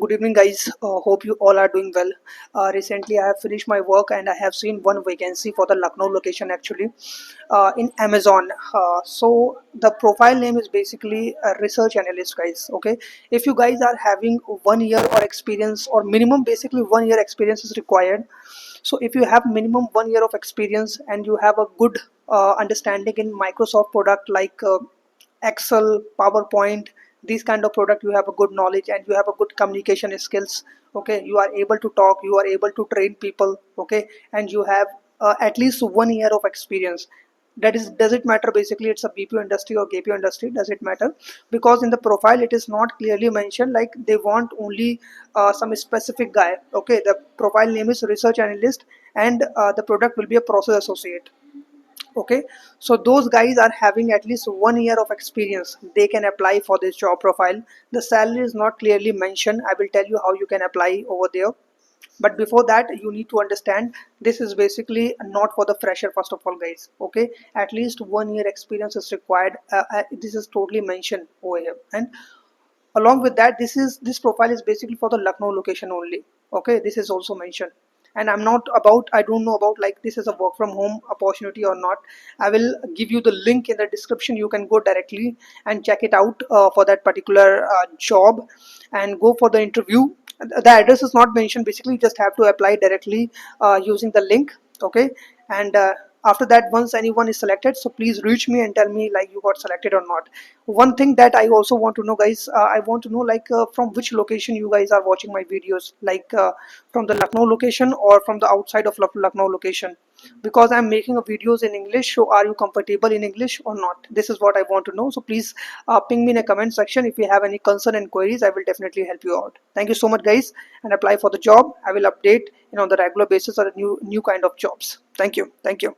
Good evening, guys. Hope you all are doing well. Recently, I have finished my work and I have seen one vacancy for the Lucknow location actually in Amazon. So the profile name is basically a research analyst, guys. Okay, if you guys are having 1 year or experience or minimum, basically 1 year experience is required. So if you have minimum 1 year of experience and you have a good understanding in Microsoft product like Excel, PowerPoint, these kind of product, you have a good knowledge and you have a good communication skills. Okay, you are able to talk, you are able to train people. Okay, and you have at least 1 year of experience. That is, does it matter? Basically, it's a BPO industry or KPO industry. Does it matter? Because in the profile, it is not clearly mentioned. Like they want only some specific guy. Okay, the profile name is research analyst, and the product will be a process associate. Okay, so those guys are having at least 1 year of experience, they can apply for this job profile. The salary is not clearly mentioned. I will tell you how you can apply over there, but before that you need to understand this is basically not for the fresher. First of all, guys, okay, at least 1 year experience is required. This is totally mentioned over here, and along with that, this profile is basically for the Lucknow location only. Okay, this is also mentioned. And I don't know about like this is a work from home opportunity or not. I will give you the link in the description. You can go directly and check it out for that particular job and go for the interview. The address is not mentioned. Basically, you just have to apply directly using the link. Okay, and after that, once anyone is selected, so please reach me and tell me like you got selected or not. One thing that I also want to know, guys, I want to know like from which location you guys are watching my videos, like from the Lucknow location or from the outside of Lucknow location, because I'm making a videos in English. So are you comfortable in English or not? This is what I want to know. So please ping me in a comment section if you have any concern and queries. I will definitely help you out. Thank you so much, guys, and apply for the job. I will update on the regular basis or new kind of jobs. Thank you. Thank you.